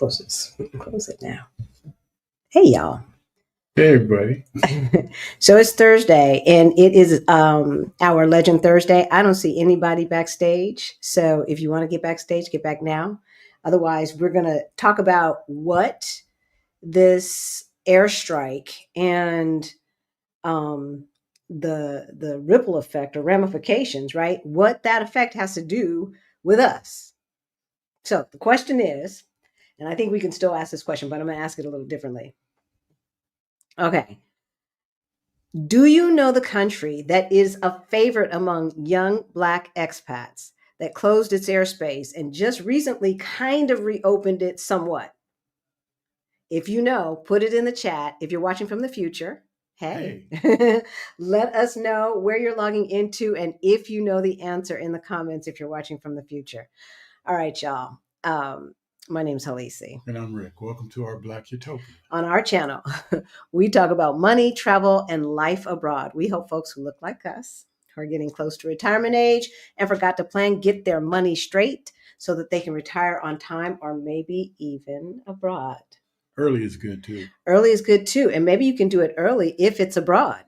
close this. We can close it now. Hey, y'all. Hey, everybody. So it's Thursday, and it is our Legend Thursday. I don't see anybody backstage. So if you want to get backstage, get back now. Otherwise, we're going to talk about what this airstrike and the ripple effect or ramifications, right? What that effect has to do with us. So the question is, and I think we can still ask this question, but I'm going to ask it a little differently. Okay. Do you know the country that is a favorite among young Black expats that closed its airspace and just recently kind of reopened it somewhat? If you know, put it in the chat. If you're watching from the future, hey. Let us know where you're logging into and if you know the answer in the comments if you're watching from the future. All right, y'all. My name's Halisi. And I'm Rick. Welcome to our Black Utopia. On our channel, we talk about money, travel, and life abroad. We help folks who look like us, who are getting close to retirement age and forgot to plan, get their money straight so that they can retire on time or maybe even abroad. Early is good too. Early is good too. And maybe you can do it early if it's abroad.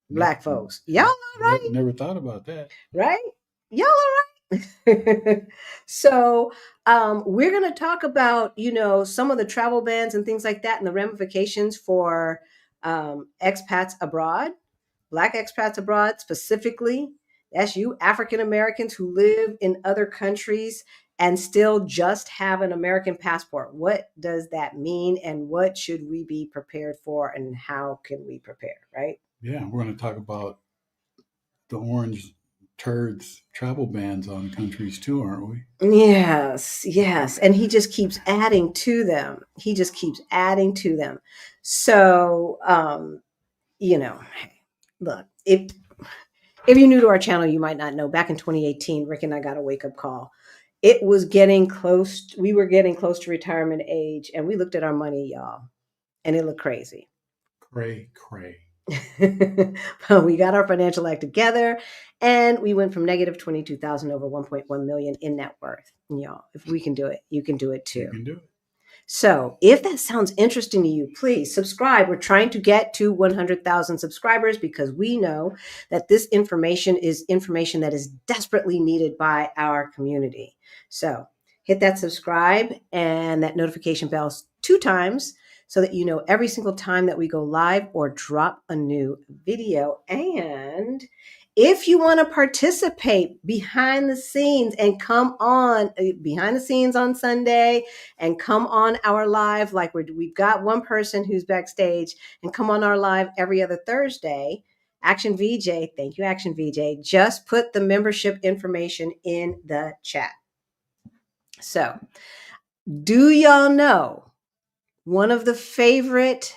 Black folks. Y'all all right? Never thought about that. Right? Y'all all right? So we're going to talk about, some of the travel bans and things like that and the ramifications for expats abroad, Black expats abroad specifically. That's you, African Americans who live in other countries and still just have an American passport. What does that mean and what should we be prepared for and how can we prepare, right? Yeah, we're going to talk about the orange turds travel bans on countries too, aren't we? Yes. And he just keeps adding to them. So, look, if you're new to our channel, you might not know, back in 2018, Rick and I got a wake-up call. It was getting close. We were getting close to retirement age, and we looked at our money, y'all, and it looked crazy. Cray. But we got our financial act together and we went from negative 22,000 over 1.1 million in net worth. Y'all, if we can do it, you can do it too. You can do it. So if that sounds interesting to you, please subscribe. We're trying to get to 100,000 subscribers because we know that this information is information that is desperately needed by our community. So hit that subscribe and that notification bell 2 times so that you know every single time that we go live or drop a new video. And if you want to participate behind the scenes and come on behind the scenes on Sunday and come on our live, like we've got one person who's backstage and come on our live every other Thursday, Action VJ, thank you, Action VJ, just put the membership information in the chat. So, do y'all know one of the favorite,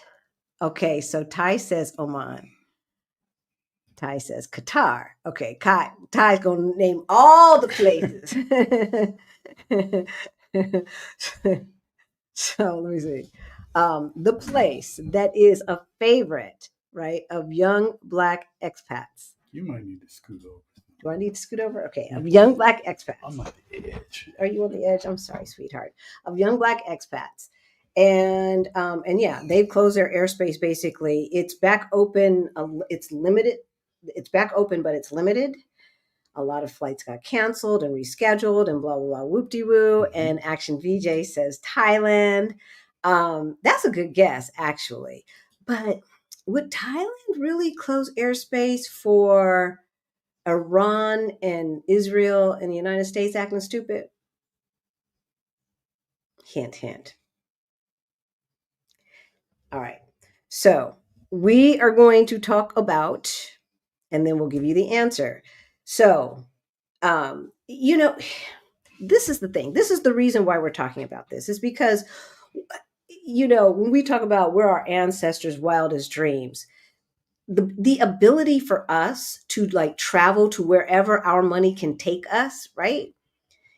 okay, so Ty says Oman. Ty says Qatar. Okay, Ty's going to name all the places. So let me see. The place that is a favorite, right, of young Black expats. You might need to scoot over. Do I need to scoot over? Okay, of young Black expats. I'm on the edge. Are you on the edge? I'm sorry, sweetheart. Of young Black expats. And yeah, they've closed their airspace basically. It's back open. It's limited. It's back open, but it's limited. A lot of flights got canceled and rescheduled and blah, blah, blah, whoop-de-woo. And Action VJ says Thailand. That's a good guess, actually. But would Thailand really close airspace for Iran and Israel and the United States acting stupid? Hint, hint. All right. So we are going to talk about, and then we'll give you the answer. So, this is the thing. This is the reason why we're talking about this is because, when we talk about where our ancestors' wildest dreams, the ability for us to like travel to wherever our money can take us, right,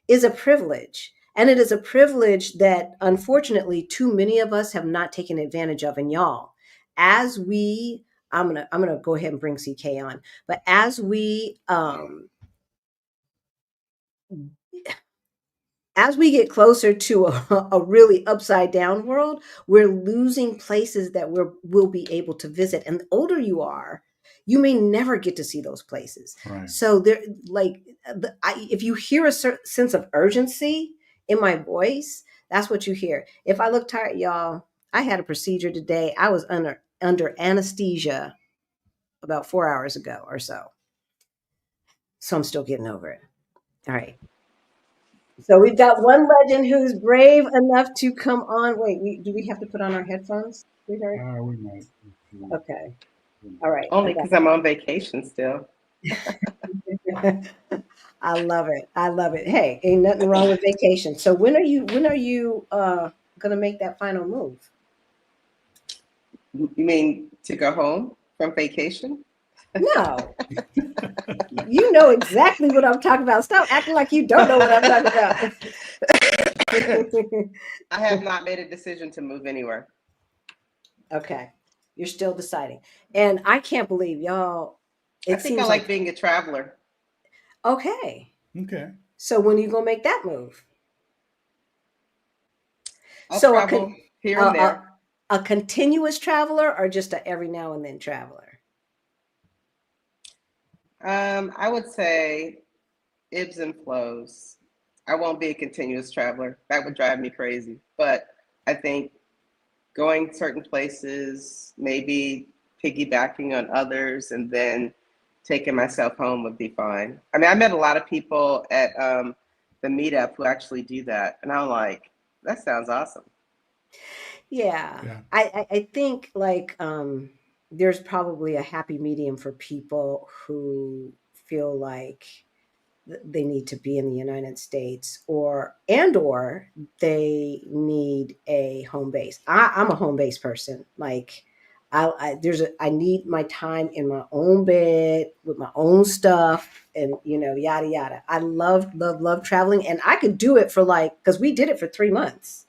is a privilege. And it is a privilege that unfortunately too many of us have not taken advantage of. And y'all, I'm gonna go ahead and bring CK on, but as we as we get closer to a really upside down world, we're losing places that we'll be able to visit. And the older you are, you may never get to see those places. Right. So there, like, if you hear a certain sense of urgency in my voice, that's what you hear. If I look tired, y'all, I had a procedure today. I was under anesthesia about 4 hours ago or so. So I'm still getting over it. All right. So we've got one legend who's brave enough to come on. Wait, do we have to put on our headphones, sweetheart? We might. Okay. All right. Only because I'm on vacation still. I love it. I love it. Hey, ain't nothing wrong with vacation. So when are you gonna make that final move? You mean to go home from vacation? No. You know exactly what I'm talking about. Stop acting like you don't know what I'm talking about. I have not made a decision to move anywhere. Okay. You're still deciding. And I can't believe y'all. I think I like being a traveler. Okay. Okay. So when are you gonna make that move? I'll So travel here and there. A continuous traveler or just a every now and then traveler? I would say ebbs and flows. I won't be a continuous traveler. That would drive me crazy. But I think going certain places, maybe piggybacking on others, and then taking myself home would be fine. I mean, I met a lot of people at the meetup who actually do that. And I'm like, that sounds awesome. Yeah. Yeah. I think like there's probably a happy medium for people who feel like they need to be in the United States or they need a home base. I'm a home base person. Like I need my time in my own bed with my own stuff and yada yada. I love traveling, and I could do it for because we did it for 3 months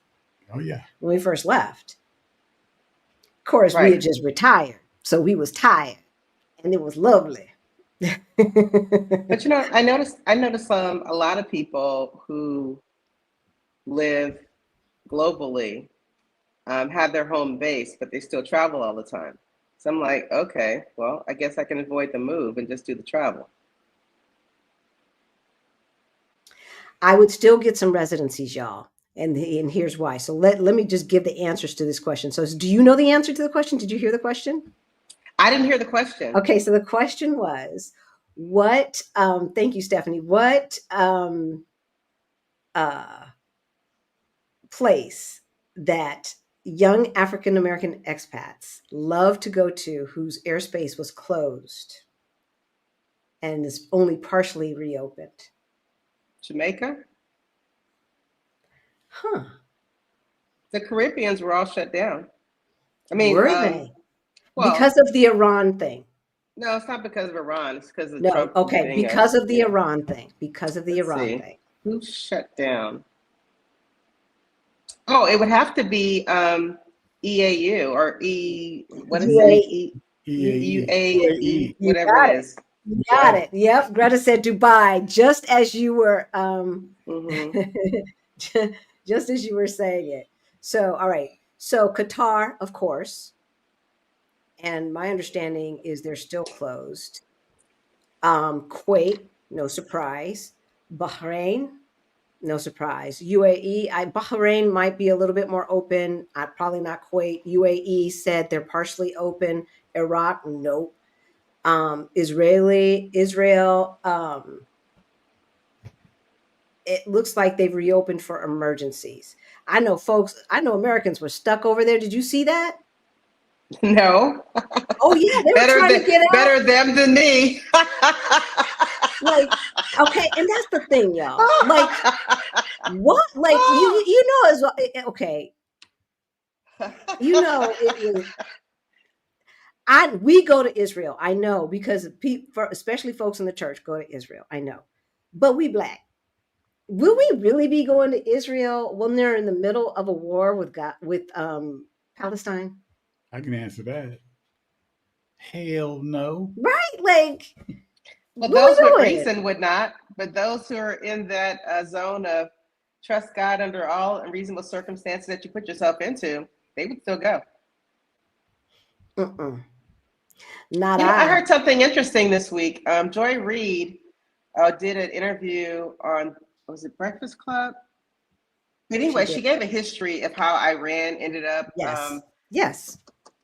Oh yeah. when we first left. Of course, we had Right. just retired, so we was tired, and it was lovely. But I noticed a lot of people who live globally have their home base, but they still travel all the time. So I'm like, okay, well, I guess I can avoid the move and just do the travel. I would still get some residencies, y'all. And here's why. So let me just give the answers to this question. So do you know the answer to the question? Did you hear the question? I didn't hear the question. Okay, so the question was, what thank you, Stephanie. What uh place that young African American expats love to go to whose airspace was closed and is only partially reopened? Jamaica? Huh. The Caribbeans were all shut down. I mean, Were they? well, Because of the Iran thing. no, it's not because of Iran. It's because of No, Trump okay, leaving because us. of the Iran thing. Because of the Let's Iran see. thing. Who shut down? Oh, it would have to be EAU or what is it? UAE. UAE, You whatever it got it. is. You got Yeah. it. Yep. Greta said Dubai, just as you were Hmm. just as you were saying it. So, all right. So Qatar, of course, and my understanding is they're still closed. Kuwait, no surprise. Bahrain, no surprise. UAE, Bahrain might be a little bit more open. Probably not Kuwait. UAE said they're partially open. Iraq, nope. Israel, it looks like they've reopened for emergencies. I know Americans were stuck over there. Did you see that? No. Oh yeah, they were trying to get out. Better them than me. Like, okay, and that's the thing, y'all. Like, what? Like, you know as well. Okay, it was. We go to Israel. I know because people, especially folks in the church, go to Israel. I know, but we black. Will we really be going to Israel when they're in the middle of a war with Palestine? I can answer that. Hell no. Right? Like, Well, what are we those with doing? reason would not, but those who are in that zone of trust God under all unreasonable circumstances that you put yourself into, they would still go. Mm-mm. Not I I. heard something interesting this week. Joy Reid did an interview on, was it Breakfast Club? But She anyway, did. she gave a history of how Iran ended up Yes. Yes.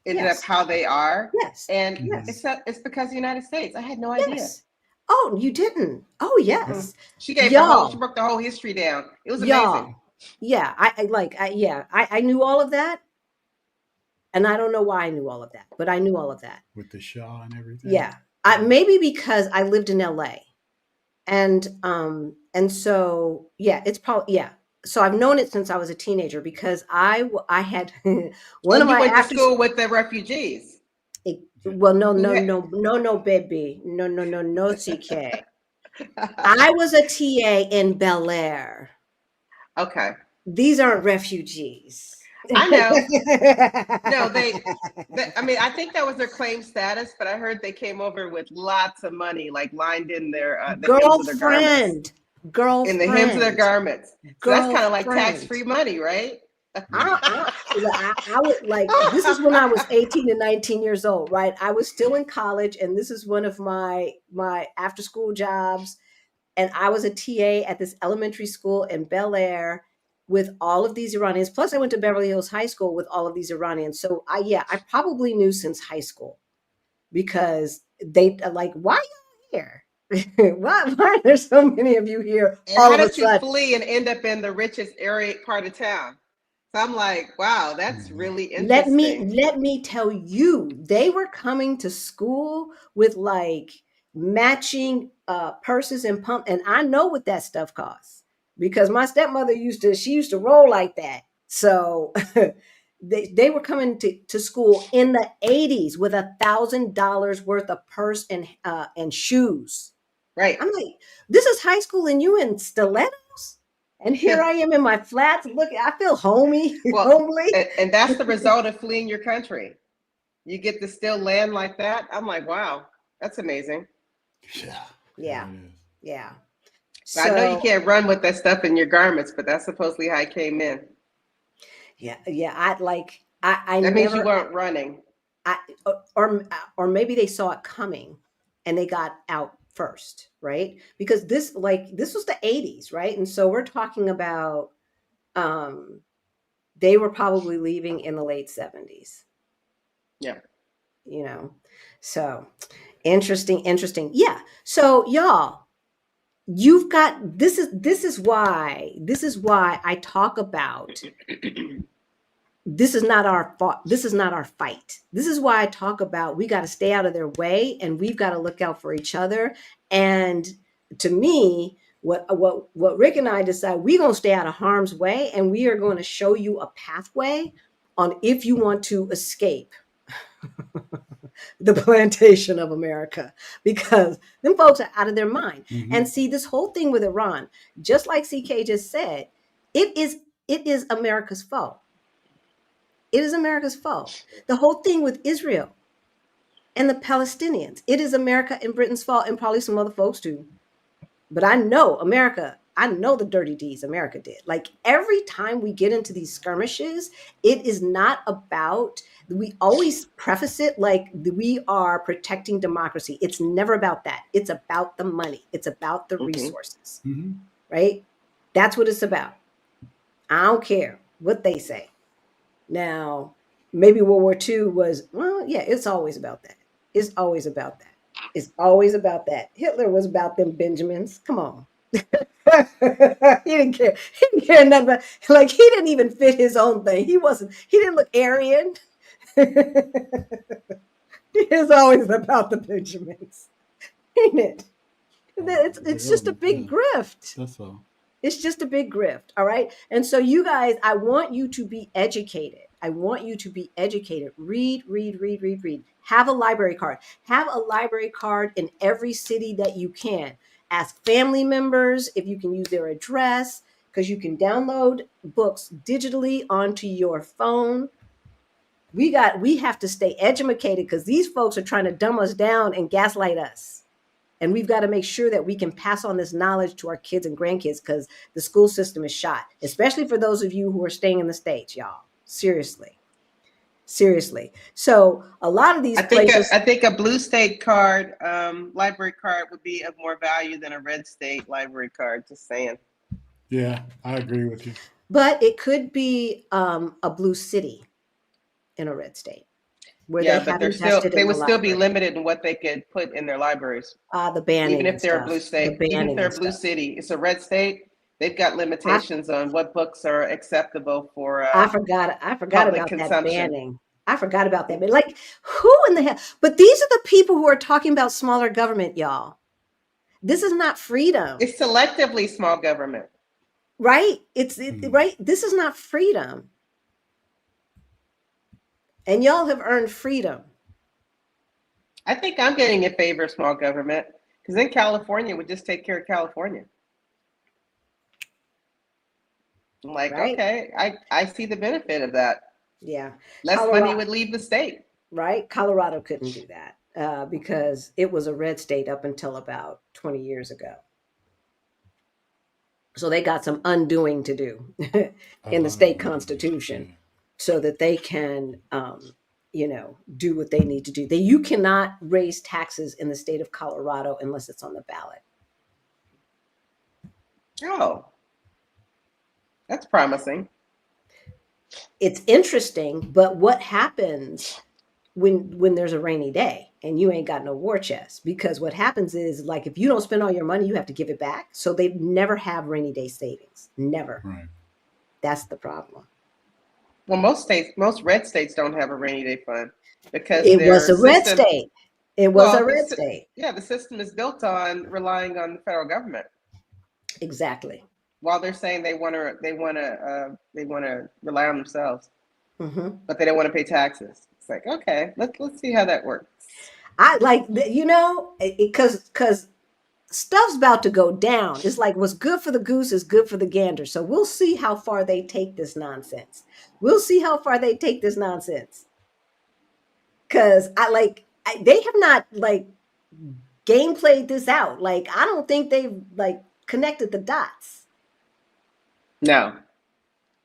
Yes. how they are, Yes. and Yes. it's because of the United States. I had no idea. Yes. Oh, you didn't. Oh, Mm-mm. yes. She Y'all. broke the whole history down. It was amazing. Y'all. Yeah. I knew all of that. And I don't know why I knew all of that, but I knew all of that. with the Shah and everything. Yeah. Maybe because I lived in LA. And so yeah, it's probably yeah. So I've known it since I was a teenager because I had one of And you my went to after school with the refugees. well no Who no had, no no no baby no CK. I was a TA in Bel Air. okay, These aren't refugees. I know. No, I mean, I think that was their claim status, but I heard they came over with lots of money, like lined in their the hems of their garments. Girlfriend, In the hems of their girlfriend, garments. So that's kind of like girlfriend. tax-free money, right? I would like, this is when I was 18 and 19 years old, right? I was still in college, and this is one of my after school jobs. And I was a TA at this elementary school in Bel Air with all of these Iranians. Plus, I went to Beverly Hills High School with all of these Iranians. So I probably knew since high school because they like, why are you here? why are there so many of you here And all how of a did you sudden? flee and end up in the richest area part of town? So I'm like, wow, that's really let interesting. me let me tell you, they were coming to school with like matching purses and pump, and I know what that stuff costs because my stepmother used to roll like that. So they were coming to school in the 80s with $1,000 worth of purse and shoes. Right. I'm like, this is high school and you in stilettos? And here I am in my flats. Look, I feel homey, Well, homely. and that's the result of fleeing your country. You get to still land like that. I'm like, wow, that's amazing. Yeah. Yeah. It is. Yeah. I know you So can't run with that stuff in your garments, but that's supposedly how I came in. yeah, I That means you never weren't running. I or maybe they saw it coming and they got out first, right? Because this was the 80s, right? And so we're talking about um they were probably leaving in the late 70s, Yeah. you know. So interesting. Yeah. So y'all, you've got this is why I talk about this is not our fault. This is not our fight. This is why I talk about we got to stay out of their way and we've got to look out for each other. And to me, what Rick and I decide, we're going to stay out of harm's way and we are going to show you a pathway on if you want to escape the plantation of America, because them folks are out of their mind. Mhm. And see, this whole thing with Iran, just like CK just said, it is America's fault. It is America's fault. The whole thing with Israel and the Palestinians, it is America and Britain's fault, and probably some other folks too. But I know America, I know the dirty deeds America did. Like every time we get into these skirmishes, it is not about, we always preface it like we are protecting democracy. It's never about that. It's about the money. It's about the resources, right? That's what it's about. I don't care what they say. Now, maybe World War II was, well, yeah, it's always about that. It's always about that. It's always about that. Hitler was about them Benjamins. Come on. he didn't care. He didn't care nothing about, like, he didn't even fit his own thing. He didn't look Aryan. It's always about the Benjamins. Ain't it? It's just a big grift. That's all. It's just a big grift. All right. And so, you guys, I want you to be educated. I want you to be educated. Read. Have a library card. Have a library card in every city that you can. Ask family members if you can use their address, because you can download books digitally onto your phone. We have to stay educated because these folks are trying to dumb us down and gaslight us. And we've got to make sure that we can pass on this knowledge to our kids and grandkids, because the school system is shot, especially for those of you who are staying in the States, y'all. Seriously. Seriously. So a lot of these places. I think a blue state card, library card, would be of more value than a red state library card. Just saying. Yeah, I agree with you. But it could be a blue city in a red state where they Yeah, but have invested they in the would still be library. limited in what they could put in their libraries, The even banning if and they're a blue stuff. The state, even if banning they're and a blue stuff. city. It's a red state. They've got I, limitations on what books are acceptable for I forgot public about that consumption. banning. I forgot about that. But like, who in the hell? But these are the people who are talking about smaller government, y'all. This is not freedom, It's selectively small government. right? Mm. Right. This is not freedom. And y'all have earned freedom. I think I'm getting in favor of small government because in California, we just take care of California. I'm like, Right? okay, I see the benefit of that. Yeah. Less money would leave the state. Right? Colorado couldn't do that because it was a red state up until about 20 years ago. So they got some undoing to do in the state constitution so that they can, do what they need to do. You cannot raise taxes in the state of Colorado unless it's on the ballot. Oh, that's promising. It's interesting, but what happens when there's a rainy day and you ain't got no war chest? Because what happens is, like, if you don't spend all your money, you have to give it back. So they never have rainy day savings. Never. Right. That's the problem. Well, most red states don't have a rainy day fund because It was their a red system. state. It was a red state. Yeah, the system is built on relying on the federal government. Exactly. While they're saying they want to rely on themselves, but they don't want to pay taxes. It's like, okay, let's see how that works. I like, because stuff's about to go down. It's like what's good for the goose is good for the gander. So we'll see how far they take this nonsense. Because they have not game played this out. Like, I don't think they've connected the dots. No.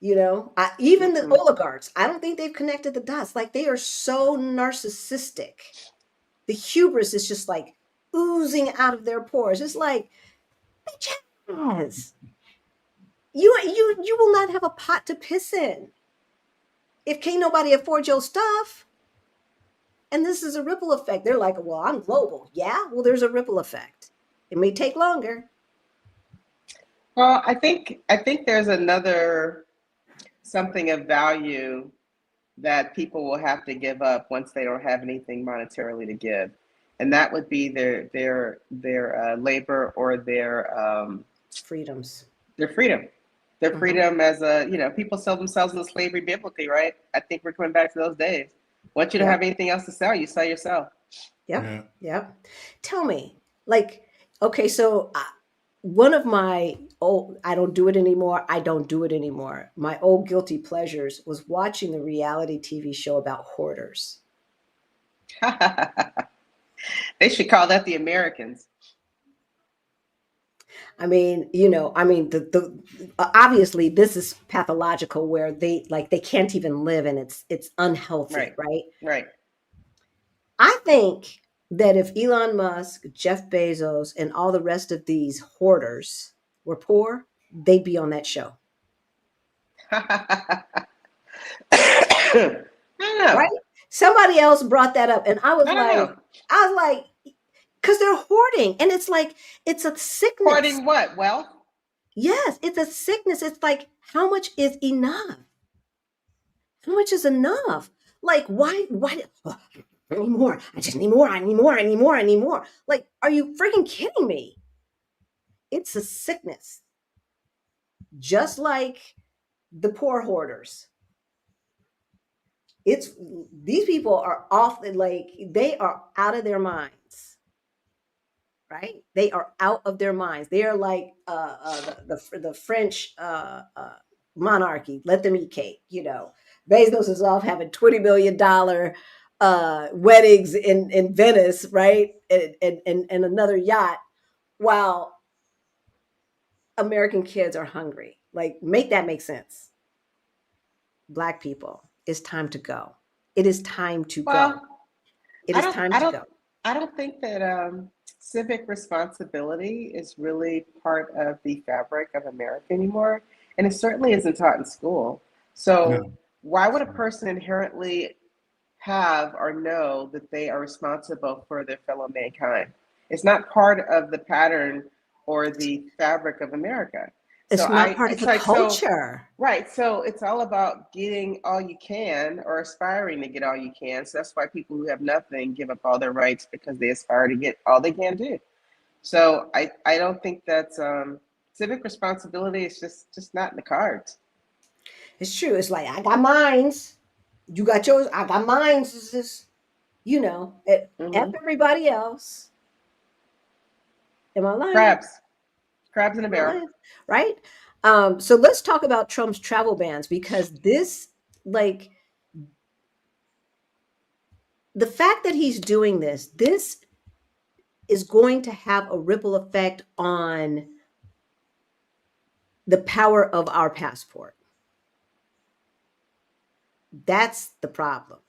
Even the oligarchs, I don't think they've connected the dots. Like, they are so narcissistic. The hubris is just like oozing out of their pores. It's like, yes, you will not have a pot to piss in if can't nobody afford your stuff. And this is a ripple effect. They're like, well, I'm global. Yeah, well, there's a ripple effect. It may take longer. Well, I think there's another something of value that people will have to give up once they don't have anything monetarily to give, and that would be their labor or their freedoms. Their freedom. Their freedom as people sell themselves into slavery biblically, right? I think we're coming back to those days. Once you don't have anything else to sell, you sell yourself. Yep. Tell me, okay, so one of my I don't do it anymore. My old guilty pleasures was watching the reality TV show about hoarders. They should call that The Americans. I mean, the obviously this is pathological where they can't even live, and it's unhealthy, right? Right. I think that if Elon Musk, Jeff Bezos, and all the rest of these hoarders were poor, they'd be on that show. I don't know. Right? Somebody else brought that up, and I was like, because they're hoarding, and it's like, it's a sickness. Hoarding what? Wealth? Yes, it's a sickness. It's like, how much is enough? How much is enough? Like, why? I need more. I just need more. I need more. Like, are you freaking kidding me? It's a sickness. Just like the poor hoarders. These people are they are out of their minds. Right? They are out of their minds. They are like the French monarchy. Let them eat cake. Bezos is off having $20 million weddings in Venice, right? And another yacht, while American kids are hungry. Like, make that make sense. Black people, it's time to go. It is time to go. Well, It I is don't, time I to don't, go. I don't think that civic responsibility is really part of the fabric of America anymore, and it certainly isn't taught in school. No. So why would a person inherently have or know that they are responsible for their fellow mankind? It's not part of the pattern or the fabric of America. So It's not part of it's the like so. culture. Right. So it's all about getting all you can or aspiring to get all you can. So that's why people who have nothing give up all their rights because they aspire to get all they can do. So I don't think that's civic responsibility is just not in the cards. It's true. It's like, I got mines. You got yours. I got mines. This is, F Hmm. everybody else. Am I lying? Crabs, crabs in a Am I barrel. lying? Right? So let's talk about Trump's travel bans, because this, like, the fact that he's doing this is going to have a ripple effect on the power of our passport. That's the problem.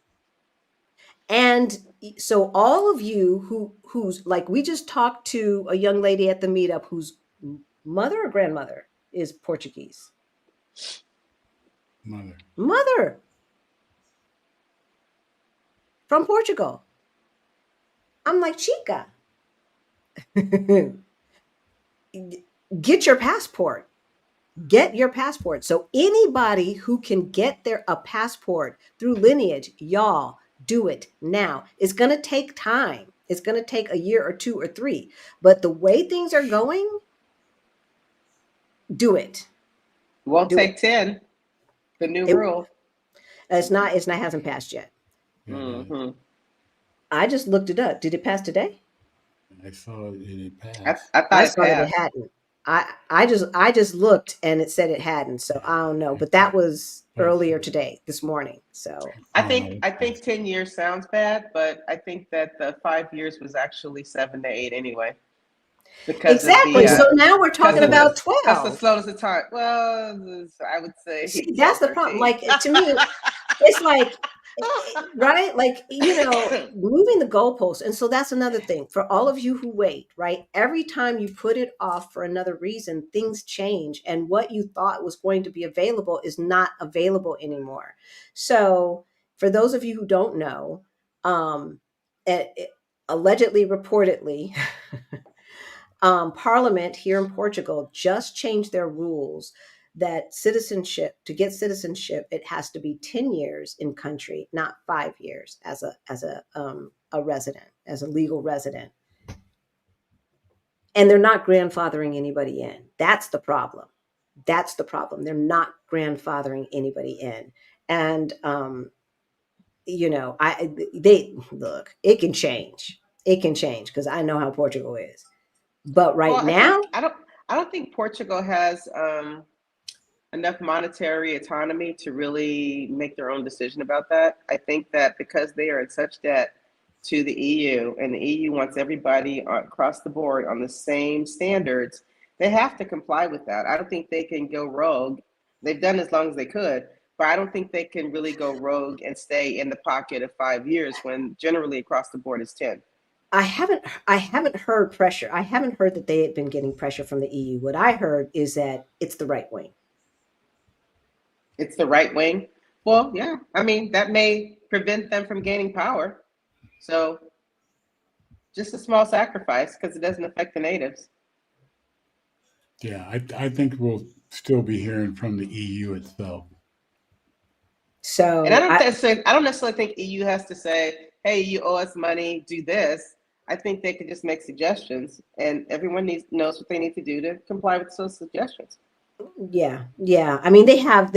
And so all of you who's like, we just talked to a young lady at the meetup whose mother or grandmother is Portuguese. Mother. Mother from Portugal. I'm like, chica, get your passport. Get your passport. So anybody who can get a passport through lineage, y'all, do it now. It's going to take time. It's going to take a year or two or three. But the way things are going, do it. Won't Do it. take 10. The new It rule. it's not hasn't passed yet. Yeah, it has. Hmm. I just looked it up. Did it pass today? I saw it I, passed. I I thought it saw that it passed. hadn't. I just looked and it said it hadn't. So I don't know. But that was earlier today, this morning. So I Oh no, think it I think passed. 10 years sounds bad, but I think that the 5 years was actually 7 to 8 anyway, because of exactly. the So now we're because talking of about the because the 12. slowness of time. Well, I would say See, that's 12, the problem. 13. Like, to me, it's like, right? Like, moving the goalposts. And so that's another thing for all of you who wait, right? Every time you put it off for another reason, things change. And what you thought was going to be available is not available anymore. So for those of you who don't know, um, allegedly, reportedly, Parliament here in Portugal just changed their rules that to get citizenship, it has to be 10 years in country, not 5 years as a resident, as a legal resident. And they're not grandfathering anybody in. That's the problem. That's the problem. They're not grandfathering anybody in. And they look, it can change. It can change because I know how Portugal is. But Well, right I think now, I don't think Portugal has enough monetary autonomy to really make their own decision about that. I think that because they are in such debt to the EU, and the EU wants everybody across the board on the same standards, they have to comply with that. I don't think they can go rogue. They've done as long as they could, but I don't think they can really go rogue and stay in the pocket of 5 years when generally across the board is 10. I haven't heard pressure. I haven't heard that they had been getting pressure from the EU. What I heard is that it's the right wing. It's the right wing. Well, yeah, I mean, that may prevent them from gaining power. So just a small sacrifice because it doesn't affect the natives. Yeah, I think we'll still be hearing from the EU itself. And So I I don't necessarily think EU has to say, "Hey, you owe us money, do this." I think they could just make suggestions, and everyone knows what they need to do to comply with those suggestions. yeah, yeah. I mean, they have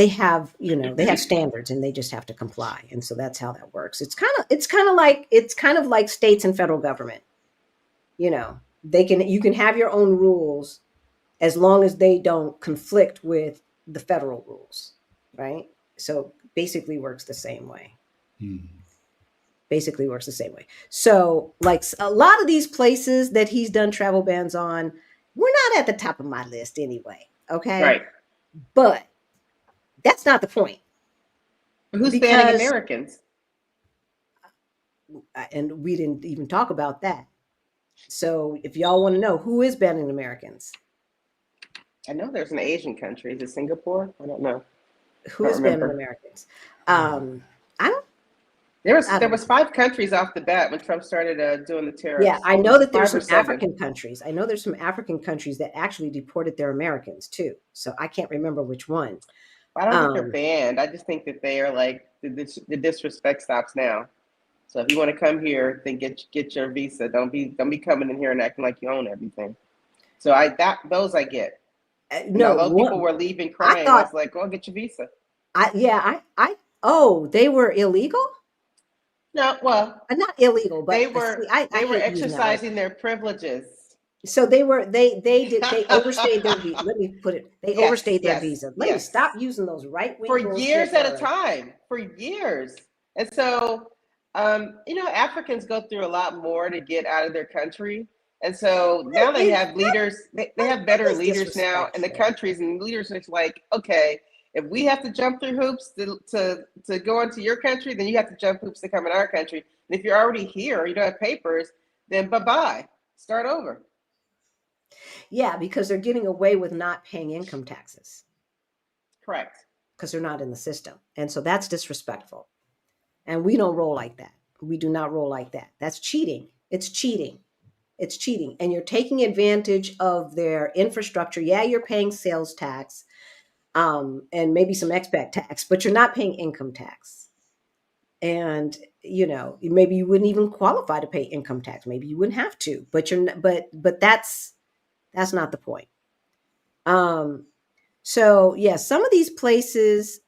standards and they just have to comply. And so that's how that works. It's kind of like states and federal government. You can have your own rules as long as they don't conflict with the federal rules, right? So basically works the same way. Hmm. Basically works the same way. So, like a lot of these places that he's done travel bans on, we're not at the top of my list anyway. Okay. Right. But that's not the point. Who's banning Because, Americans? and we didn't even talk about that. So, if y'all want to know who is banning Americans, I know there's an Asian country. Is it Singapore? I don't know. who I don't is banning remember. Americans? I don't. There I was don't know. 5 countries off the bat when Trump started doing the Yeah, tariffs. I It know was that there's 5 or some 7. African countries. I know there's some African countries that actually deported their Americans too. So I can't remember which one. I don't think they're Um, banned. I just think that they are like the disrespect stops now. So if you want to come here, then get your visa. Don't be coming in here and acting like you own everything. So those I get. And no, although people one. were leaving I crying, I thought. was like, "Go get your visa." I. Oh, they were illegal. No, well, Not illegal, they but see, were I they were hate using that word. exercising their privileges. So they overstayed their visa. Let me put it. They Yes, overstayed their yes, visa. Let me yes. stop using those right For wing years bullshit at a words. time, for years. And so, Africans go through a lot more to get out of their country. And so now they It, have leaders, they have that better is leaders now in the disrespectful. countries, and leaders are like, okay, if we have to jump through hoops to go into your country, then you have to jump hoops to come in our country. And if you're already here, you don't have papers, then bye-bye, start over. Yeah, because they're getting away with not paying income taxes Correct. because they're not in the system, and so that's disrespectful. And we don't roll like that. We do not roll like that. That's cheating. It's cheating. It's cheating. And you're taking advantage of their infrastructure. Yeah, you're paying sales tax, and maybe some expat tax, but you're not paying income tax. And maybe you wouldn't even qualify to pay income tax. Maybe you wouldn't have to, but you're not, but that's not the point. Um, so yeah, some of these places,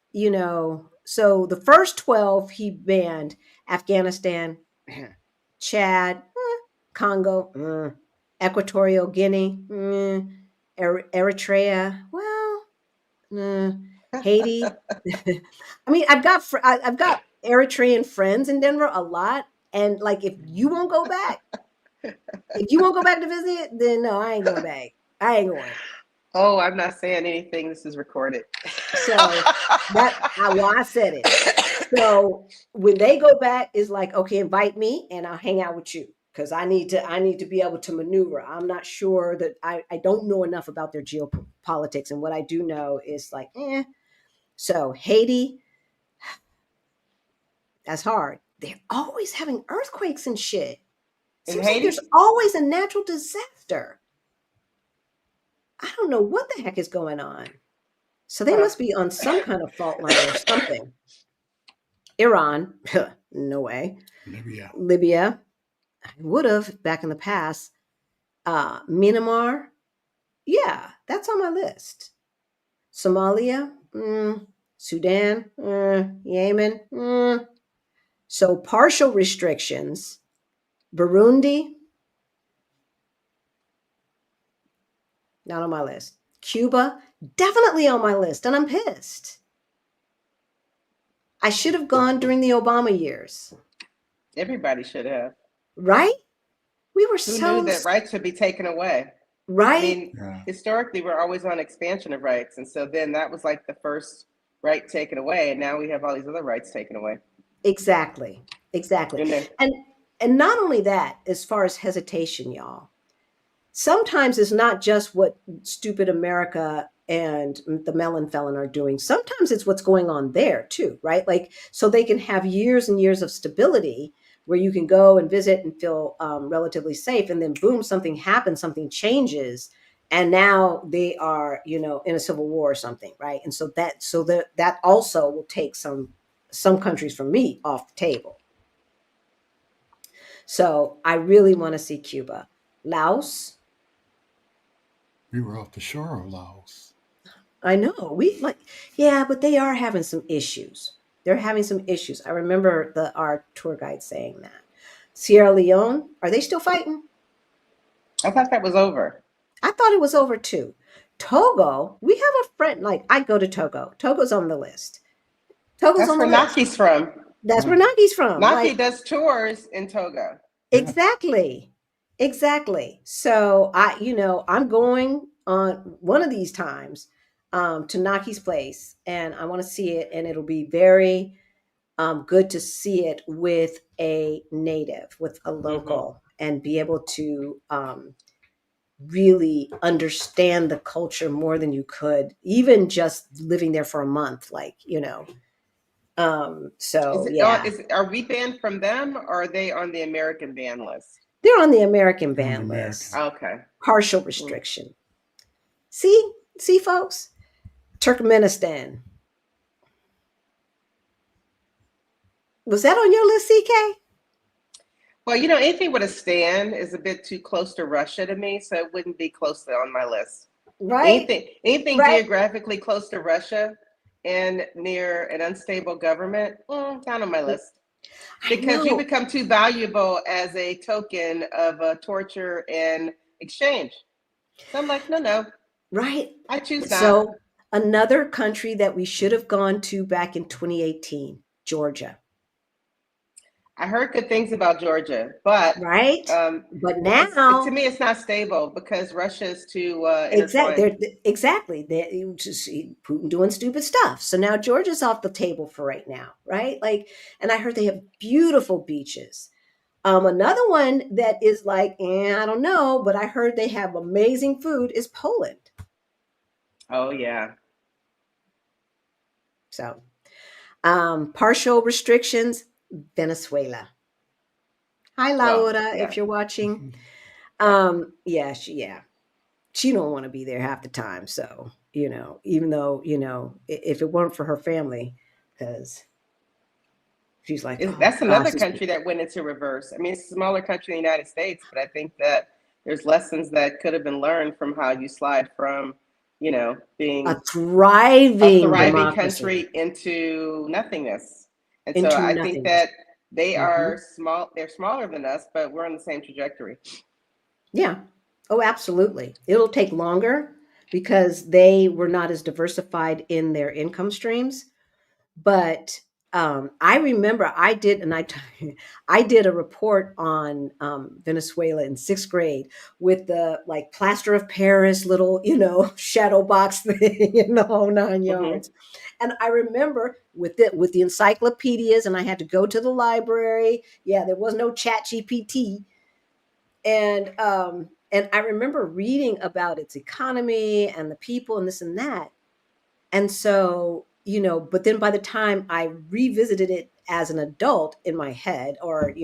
so the first 12 he banned: Afghanistan, Chad, Congo, Equatorial Guinea, Eritrea, well, Haiti. I mean, I've got Eritrean friends in Denver a lot, and like if you won't go back to visit, then no, I ain't going back. I ain't going. Oh, I'm not saying anything. This is recorded. So I said it. So when they go back, it's like, okay, invite me and I'll hang out with you because I need to be able to maneuver. I'm not sure that I don't know enough about their geopolitics, and what I do know is like, So Haiti, that's hard. They're always having earthquakes and shit. In Seems like there's Haiti? always a natural disaster. I don't know what the heck is going on. So they Huh. must be on some kind of fault line or something. Iran, no way. Libya, I would have back in the past. Myanmar, yeah, that's on my list. Somalia, Sudan, Yemen. So partial restrictions. Burundi, not on my list. Cuba, definitely on my list, and I'm pissed. I should have gone during the Obama years, Everybody should have. right? We were Who knew so that rights would be taken away? I right. mean, historically, we're always on expansion of rights. And so then that was like the first right taken away. And now we have all these other rights taken away. Exactly. And then, And not only that, as far as hesitation, y'all, sometimes it's not just what stupid America and the melon felon are doing. Sometimes it's what's going on there too, right? Like, so they can have years and years of stability where you can go and visit and feel relatively safe, and then boom, something happens, something changes, and now they are, in a civil war or something, right? And that also will take some countries from me off the table. So I really want to see Cuba, Laos. We were off the shore of Laos. I know yeah, but they are having some issues. They're having some issues. I remember our tour guide saying that. Sierra Leone, are they still fighting? I thought that was over. I thought it was over too. Togo, we have a friend. Like I go to Togo. Togo's on the list. Togo's That's on the where list. Naki's from. That's where Right. Naki's from. Naki Like, does tours in Togo. Yeah. exactly. Exactly. So I'm going on one of these times to Naki's place, and I want to see it, and it'll be very good to see it with a native, with a Hmm. local, and be able to really understand the culture more than you could, even just living there for a month, Is so it? yeah, Are we banned from them, or are they on the American ban list? they're on the American They're on the ban American. list. Okay. Partial Mm. restriction. See folks, Turkmenistan, was that on your list, CK? Well, anything with a stand is a bit too close to Russia to me, so it wouldn't be close on my list. Right, Anything right. geographically close to Russia and near an unstable government, not on my list. I Because you know. become too valuable as a token of torture and exchange. So I'm like, no, no, Right. I choose not. So another country that we should have gone to back in 2018, Georgia. I heard good things about Georgia, but Right. um, But to now, me, it's not stable because Russia is too exactly, intertwined. they're just Putin doing stupid stuff. So now Georgia's off the table for right now, right? Like, and I heard they have beautiful beaches. Another one that is like, I don't know, but I heard they have amazing food is Poland. Oh yeah. So, partial restrictions, Venezuela. Hi, Well, Laura, yeah. if you're watching. Yeah. She don't want to be there half the time. So, even though, if it weren't for her family, because she's like, oh That's gosh, another country that went into reverse. I mean, it's a smaller country in the United States, but I think that there's lessons that could have been learned from how you slide from, a being a thriving thriving democracy country into nothingness. And so into I think nothingness. that they Hmm. are small, they're smaller than us, but we're on the same trajectory. Yeah. Oh, absolutely. It'll take longer because they were not as diversified in their income streams. But I remember I did a report on Venezuela in sixth grade with the like plaster of Paris little shadow box thing in the whole nine Hmm. yards. And I remember with the encyclopedias, and I had to go to the library. Yeah, there was no Chat GPT, and I remember reading about its economy and the people and this and that. And so, but then by the time I revisited it as an adult in my head, or,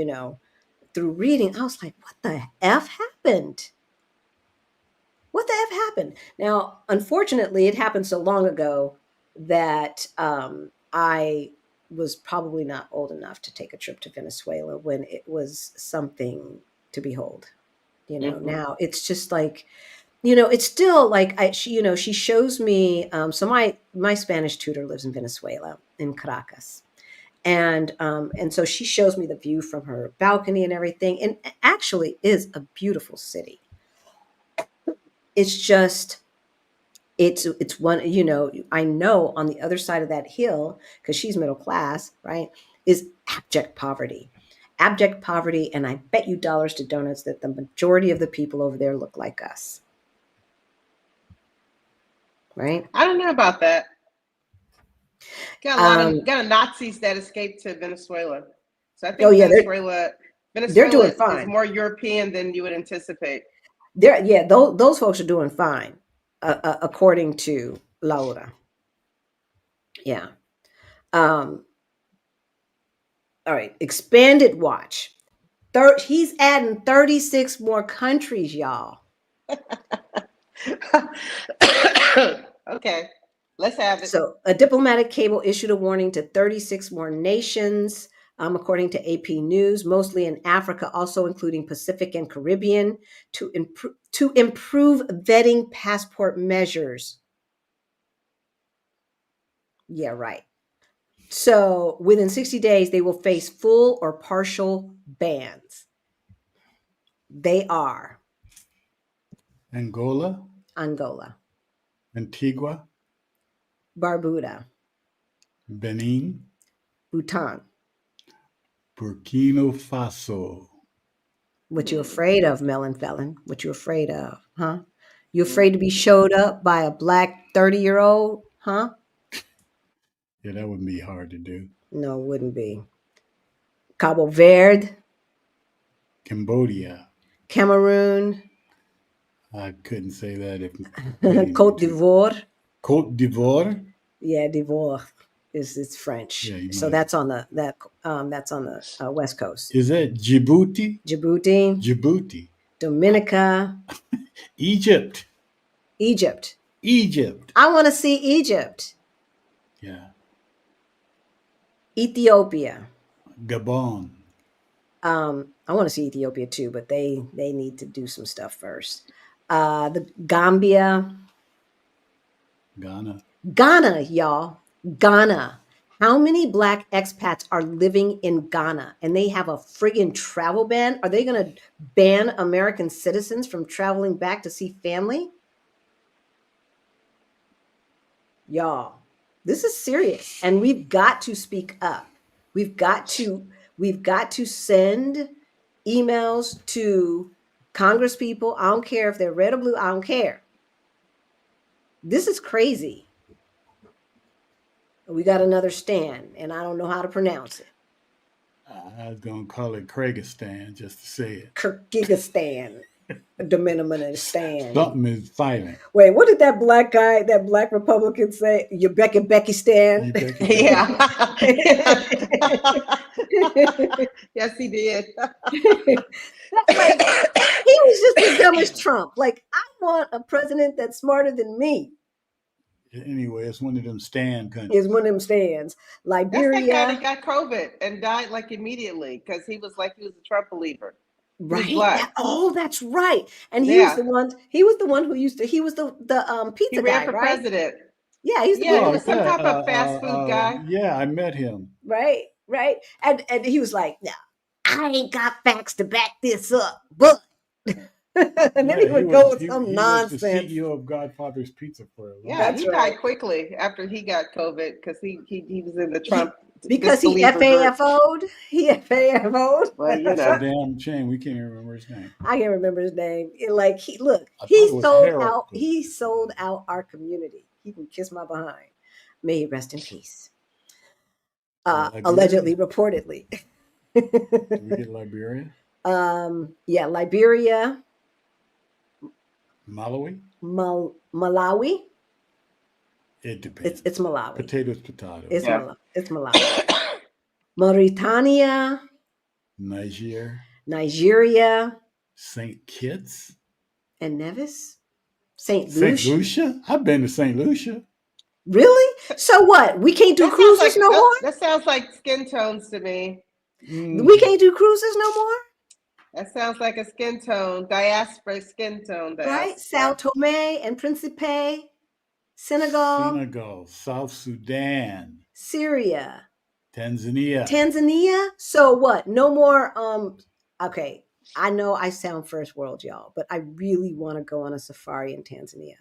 through reading, I was like, what the F happened? What the F happened? Now, unfortunately, it happened so long ago that I was probably not old enough to take a trip to Venezuela when it was something to behold. Hmm. Now it's just like, it's still like she shows me. So my Spanish tutor lives in Venezuela, in Caracas, and so she shows me the view from her balcony and everything, and it actually is a beautiful city. It's just it's one, I know on the other side of that hill, because she's middle class, right, is abject poverty, and I bet you dollars to donuts that the majority of the people over there look like us, right? I don't know about that. Got a lot um of got Nazis that escaped to Venezuela. So I oh think yeah, Venezuela they're Venezuela doing is fine. more European than you would anticipate. Yeah, those folks are doing fine, according to Laura. Yeah. Um, all right. Expanded watch. He's adding 36 more countries, y'all. Okay, let's have it. So a diplomatic cable issued a warning to 36 more nations, according to AP News, mostly in Africa, also including Pacific and Caribbean, to improve vetting passport measures. Yeah, right. So within 60 days, they will face full or partial bans. They are Angola, Angola, Antigua, Barbuda, Benin, Bhutan, Burkina Faso. What you afraid of, Melon Felon? What you afraid of, huh? You afraid to be showed up by a black 30-year-old, huh? Yeah, that wouldn't be hard to do. No, it wouldn't be. Cabo Verde, Cambodia. Cameroon, I couldn't say that if anyway, Cote d'Ivoire. Cote d'Ivoire. Yeah, d'Ivoire is it's French. Yeah, you So might. that's on the West Coast. Is that Djibouti? Djibouti, Djibouti. Dominica, Egypt. Egypt. Egypt. I want to see Egypt. Yeah. Ethiopia. Gabon. I want to see Ethiopia too, but they need to do some stuff first. The Gambia, Ghana, y'all. Ghana. How many black expats are living in Ghana and they have a friggin' travel ban? Are they going to ban American citizens from traveling back to see family? Y'all, this is serious and we've got to speak up. We've got to send emails to Congress people. I don't care if they're red or blue. I don't care. This is crazy. We got another stand, and I don't know how to pronounce it. I was going to call it Kyrgyzstan just to say it. Kyrgyzstan. Dominican. Something is silent. Wait, what did that black Republican say? You Becky Stan? Yeah. Yes, he did. Like, he was just as dumb as Trump. Like, I want a president that's smarter than me. Anyway, it's one of them stand countries. Is one of them stands. Liberia. That's that guy that got COVID and died like immediately because he was a Trump believer. Right. That's right. And he was the one who used to. He was the pizza he ran guy, for right? president. Yeah, he's he was some type of fast food guy. Yeah, I met him. Right. And he was like, "No, I ain't got facts to back this up," but. And then he would go with some nonsense. He was the CEO of Godfather's Pizza for a long time. He died quickly after he got COVID because he was in the Trump. Because he FAFO'd. He FAFO'd. Well, That's a damn shame. We can't even remember his name. I can't remember his name. He sold out our community. He can kiss my behind. May he rest in peace. Allegedly, reportedly. Did we get Liberia? Yeah, Liberia. Malawi? Malawi. It depends. It's Malawi. Potatoes. It's Malawi. Mauritania. Nigeria. St. Kitts. And Nevis. St. Lucia. I've been to St. Lucia. Really? So what? We can't do cruises no more? That sounds like skin tones to me. We can't do cruises no more? That sounds like a skin tone, diaspora skin tone. Right? Sao Tome and Principe, Senegal, South Sudan, Syria, Tanzania. So what? No more. Okay, I know I sound first world, y'all, but I really want to go on a safari in Tanzania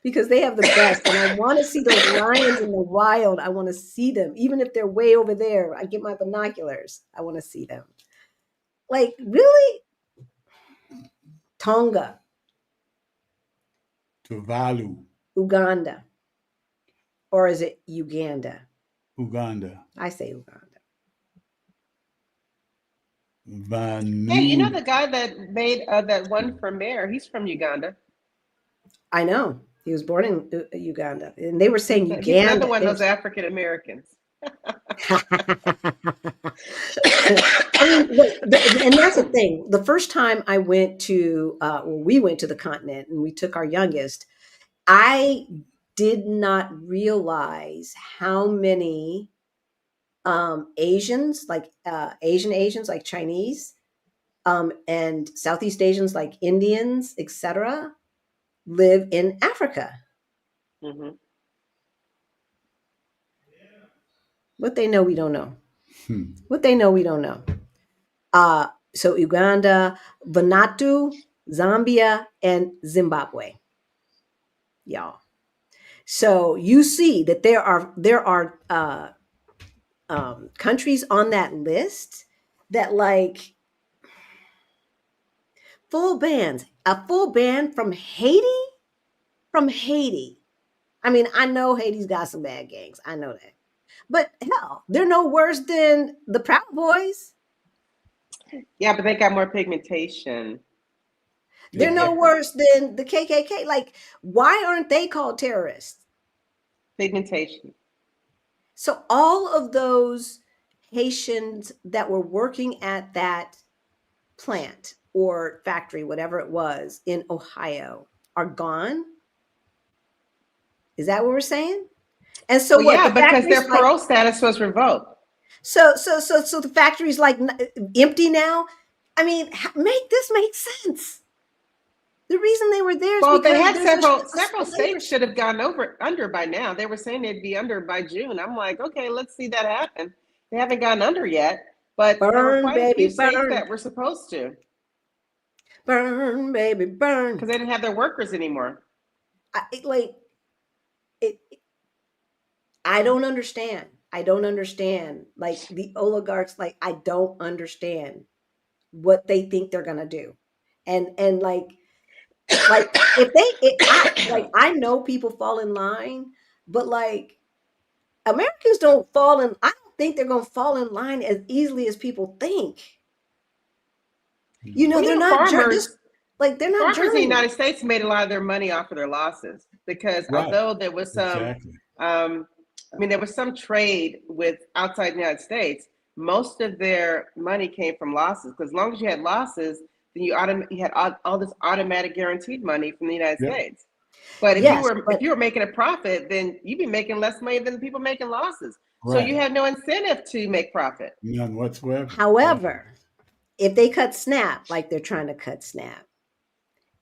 because they have the best, and I want to see those lions in the wild. I want to see them, even if they're way over there. I get my binoculars. I want to see them. Like, really? Tonga. Tuvalu. Uganda. Or is it Uganda? Uganda. I say Uganda. Hey, you know the guy that made that one for mayor? He's from Uganda. I know. He was born in Uganda. And they were saying Uganda. He's another one of those African Americans. And that's the thing. The first time I went to, we went to the continent and we took our youngest, I did not realize how many Asians, like Asians, like Chinese, and Southeast Asians, like Indians, etc., live in Africa. Mm-hmm. What they know, we don't know. What they know, we don't know. So Uganda, Vanuatu, Zambia, and Zimbabwe, y'all. So you see that there are countries on that list that like a full ban from Haiti, from Haiti. I mean, I know Haiti's got some bad gangs. I know that. But hell, they're no worse than the Proud Boys. Yeah, but they got more pigmentation. They're Yeah. no worse than the KKK. Like, why aren't they called terrorists? Pigmentation. So all of those Haitians that were working at that plant or factory, whatever it was in Ohio, are gone. Is that what we're saying? And so Well, what? yeah, The because factory's their like, parole status was revoked. so the factory's like empty now. I mean, make this make sense. The reason they were there is Well, they because had there's several a labor. states should have gone under by now. They were saying they'd be under by June. I'm like, okay, let's see that happen. They haven't gone under yet, but there were Burn, quite a few baby, states burn, that were supposed to burn, baby, burn. because they didn't have their workers anymore. Like it. I don't understand. I don't understand. Like the oligarchs, like I don't understand what they think they're gonna do, and like if they, I know people fall in line, but like Americans don't fall in. I don't think they're gonna fall in line as easily as people think. You know, Well, they're not just like they're not farmers in the Germany, United States made a lot of their money off of their losses because Right. although there was some, Exactly. there was some trade with outside the United States, most of their money came from losses. Because as long as you had losses, then you had all this automatic guaranteed money from the United Yep. States. But yes, if you were making a profit, then you'd be making less money than the people making losses. So Right. you had no incentive to make profit. None whatsoever. however, if they cut SNAP like they're trying to cut SNAP,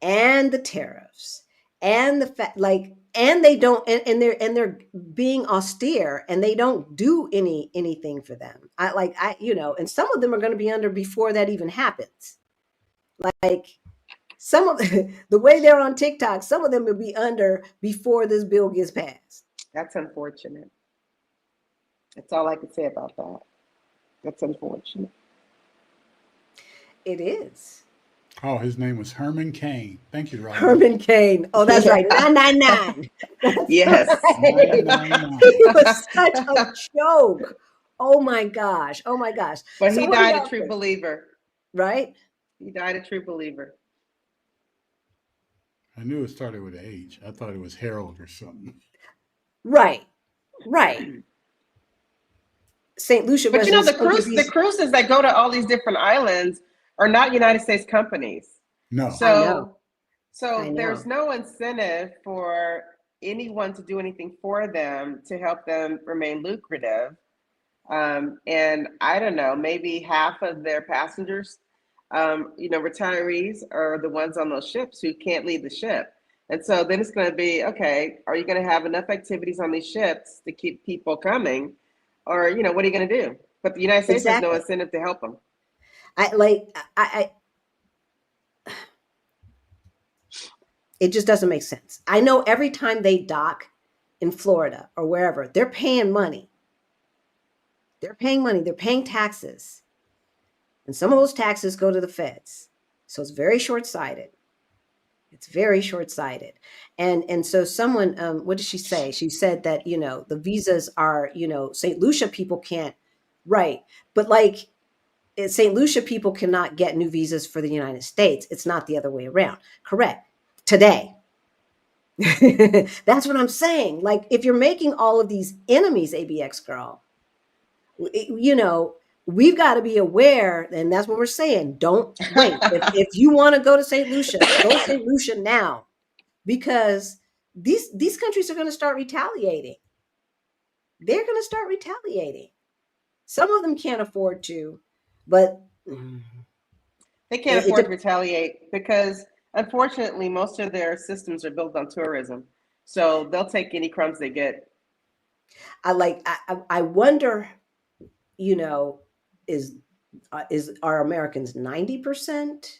and the tariffs, and the fact, like, and they don't, and they're being austere, and they don't do anything for them. And some of them are going to be under before that even happens. Like some of the way they're on TikTok, some of them will be under before this bill gets passed. That's unfortunate. That's all I can say about that. That's unfortunate. It is. Oh, his name was Herman Cain. Thank you, Robin. Herman Cain. Oh, that's right. 999. That's Yes. right. 999. He was such a joke. Oh my gosh. Oh my gosh. But So he what do died a y'all true think? believer. Right? He died a true believer. I knew it started with an H. I thought it was Harold or something. Right. Right. St. Lucia But you know, residents still get the these. cruises that go to all these different islands are not United States companies. No. I know. So I there's know. no incentive for anyone to do anything for them to help them remain lucrative. And I don't know, maybe half of their passengers, retirees are the ones on those ships who can't leave the ship. And so then it's going to be, okay, are you going to have enough activities on these ships to keep people coming? Or, what are you going to do? But the United States has no Exactly. incentive to help them. It just doesn't make sense. I know every time they dock in Florida or wherever, they're paying money. They're paying money. They're paying taxes. And some of those taxes go to the feds. So it's very short-sighted. It's very short-sighted. And so someone, what did she say? She said that, the visas are, St. Lucia people can't, right. But like St. Lucia people cannot get new visas for the United States. It's not the other way around. Correct. Today. That's what I'm saying. Like if you're making all of these enemies, ABX girl, we've got to be aware, and that's what we're saying. Don't wait. If you want to go to St. Lucia, go to St. Lucia now, because these countries are going to start retaliating. They're going to start retaliating. Some of them can't afford to, but They can't afford to retaliate because, unfortunately, most of their systems are built on tourism. So they'll take any crumbs they get. I wonder, is are Americans 90%,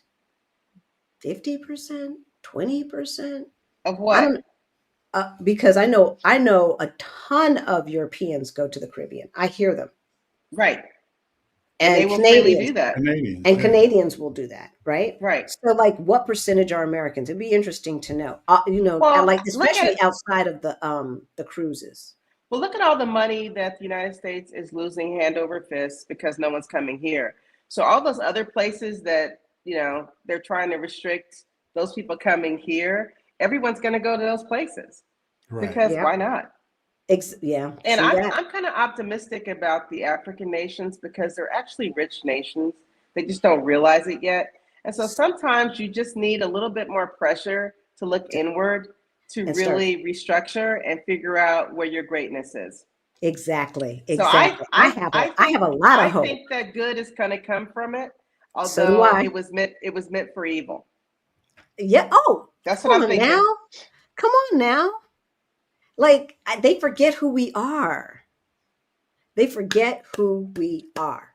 50%, 20%? Of I what? don't because I know a ton of Europeans go to the Caribbean. I hear them. Right. And they And will freely Canadians do that. Canadians. and yeah. Canadians will do that, right? Right. So, like, what percentage are Americans? It'd be interesting to know. Well, Like especially outside of the cruises. look at all the money that the United States is losing hand over fist because no one's coming here. So all those other places that, they're trying to restrict those people coming here, everyone's going to go to those places Right. because Yeah. why not? Yeah. And True I'm, that. I'm kind of optimistic about the African nations because they're actually rich nations. They just don't realize it yet. And so sometimes you just need a little bit more pressure to look inward to And start really restructure and figure out where your greatness is. exactly. So I I I have I a think lot I of hope. think that good is going to come from it, So do although I. it was meant for evil. Yeah. Oh, That's come what I'm on now. thinking. Come on now. Like they forget who we are. They forget who we are.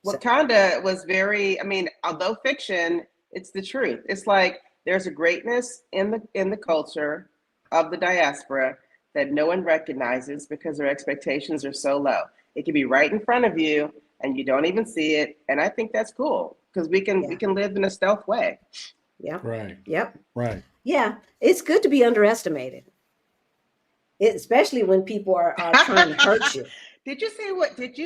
So Wakanda was very, I mean, although fiction, it's the truth. It's like there's a greatness in the culture of the diaspora that no one recognizes because their expectations are so low. It can be right in front of you and you don't even see it. And I think that's cool because we can yeah. live in a stealth way. Yep. Right. Yep. Right. Yeah. It's good to be underestimated. Especially when people are trying to hurt you. Did you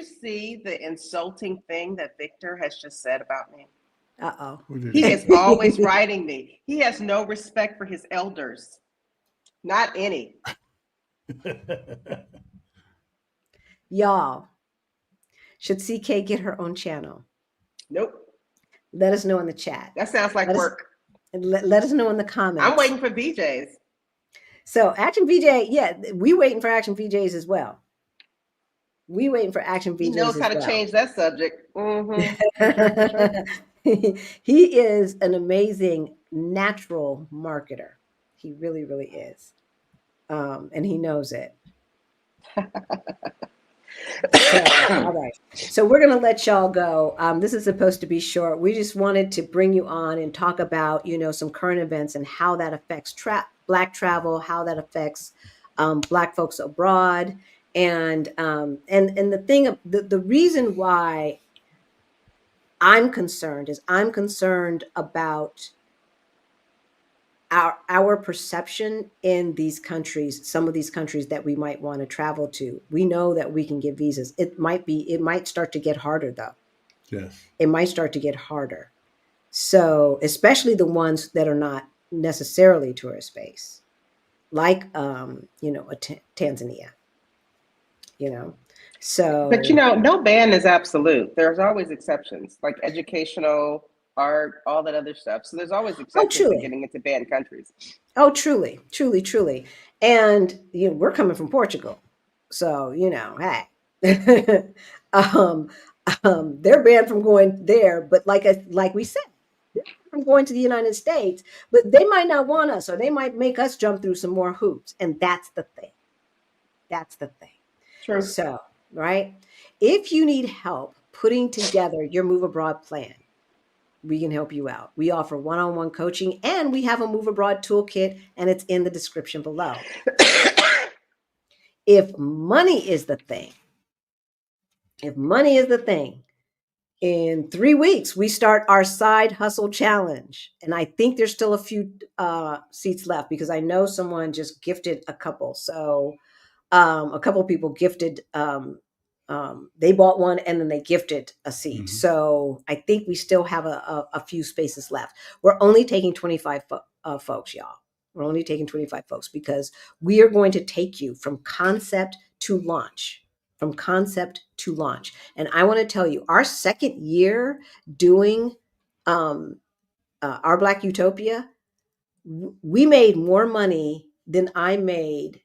see the insulting thing that Victor has just said about me? Uh He is oh. always writing me. He has no respect for his elders. Not any. Y'all, should CK get her own channel? Nope. Let us know in the chat. That sounds like Let us work. let us know in the I'm comments. waiting for VJs. So Action VJ, yeah, we waiting for Action VJs as well. We waiting for Action He VJs knows how as to well. change that subject. Mm-hmm. For sure, for sure. He is an amazing natural marketer. He really, really is. And he knows it. So, all right. So we're going to let y'all go. This is supposed to be short. We just wanted to bring you on and talk about, some current events and how that affects Black travel, how that affects Black folks abroad, and the reason why I'm concerned is I'm concerned about our perception in these countries, some of these countries that we might want to travel to. We know that we can get visas. It might start to get harder though. Yes. It might start to get harder. So, especially the ones that are not necessarily tourist based, like Tanzania, you know. But So, no ban is absolute. There's always exceptions, like educational, art, all that other stuff. So there's always oh exceptions to truly. getting into banned countries. Oh truly, truly, truly. And we're coming from Portugal. So, hey. um they're banned from going there, but like we said, they're banned from going to the United States, but they might not want us, or they might make us jump through some more hoops, and that's the thing. That's the thing. True. So, right, if you need help putting together your move abroad plan, we can help you out. We offer one-on-one coaching, and we have a move abroad toolkit, and it's in the description below. If money is the thing, in 3 weeks, we start our side hustle challenge. And I think there's still a few seats left because I know someone just gifted a couple. So a couple of people gifted, they bought one and then they gifted a seat. Mhm. So I think we still have a few spaces left. We're only taking 25 folks, y'all. We're only taking 25 folks because we are going to take you from concept to launch. From concept to launch. And I want to tell you, our second year doing our Black Utopia, we made more money than I made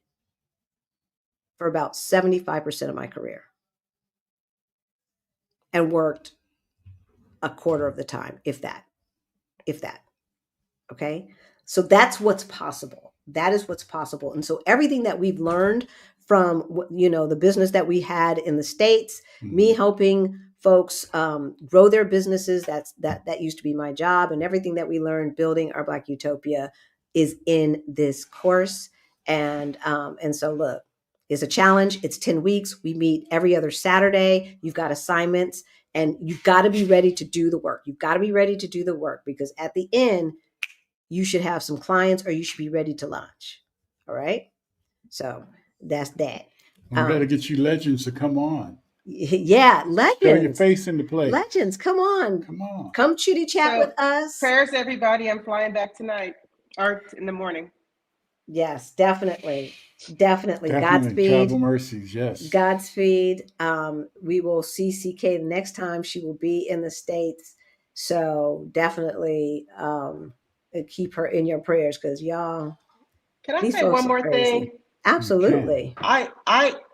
for about 75% of my career and worked a quarter of the time, if that, if that. Okay. So that's what's possible. That is what's possible. And so everything that we've learned from, the business that we had in the States, me helping folks grow their businesses, that used to be my job, and everything that we learned building our Black Utopia is in this course. And so look, is a challenge. It's 10 weeks. We meet every other Saturday. You've got assignments and you've got to be ready to do the work. You've got to be ready to do the work because at the end, you should have some clients or you should be ready to launch. All right. So that's that. We got to get you legends to come on. Yeah, legends. Show your face in the play. Legends, come on. Come on. Come chitty chat with us. Prayers, everybody. I'm flying back tonight or in the morning. Yes, definitely. Definitely. Godspeed. Travel mercies, yes. Godspeed. We will see CK the next time. She will be in the States. So definitely keep her in your prayers because y'all. Can I say one more thing? Absolutely. I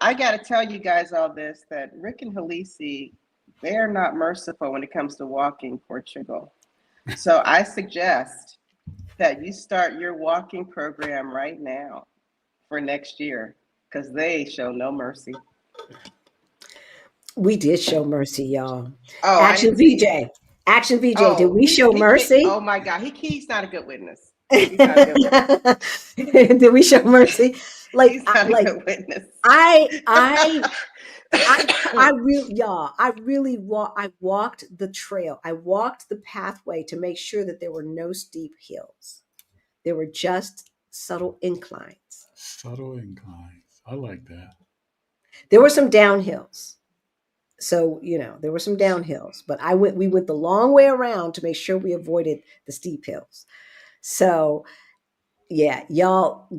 got to tell you guys all this, that Rick and Halisi, they are not merciful when it comes to walking Portugal. So I suggest that you start your walking program right now for next year because they show no mercy. We did show mercy, y'all. Oh, Action VJ. Action VJ. Oh, did we show mercy? Oh my God. He's not a good witness. He's not a good witness. Did we show mercy? Like, he's not a good witness. I really, y'all, I walked the trail. I walked the pathway to make sure that there were no steep hills. There were just subtle inclines. Subtle inclines. I like that. There were some downhills. So, there were some downhills, but we went the long way around to make sure we avoided the steep hills. So yeah, y'all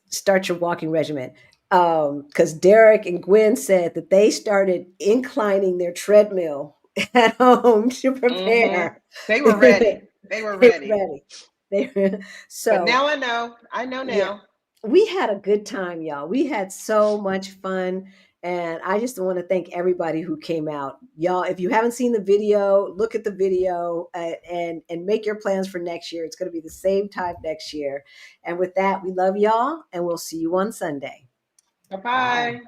start your walking regimen. Because Derek and Gwen said that they started inclining their treadmill at home to prepare. Mm-hmm. They were ready. They were ready. So but now I know now. Yeah, we had a good time, y'all. We had so much fun. And I just want to thank everybody who came out. Y'all, if you haven't seen the video, look at the video and make your plans for next year. It's going to be the same time next year. And with that, we love y'all and we'll see you on Sunday. Bye-bye.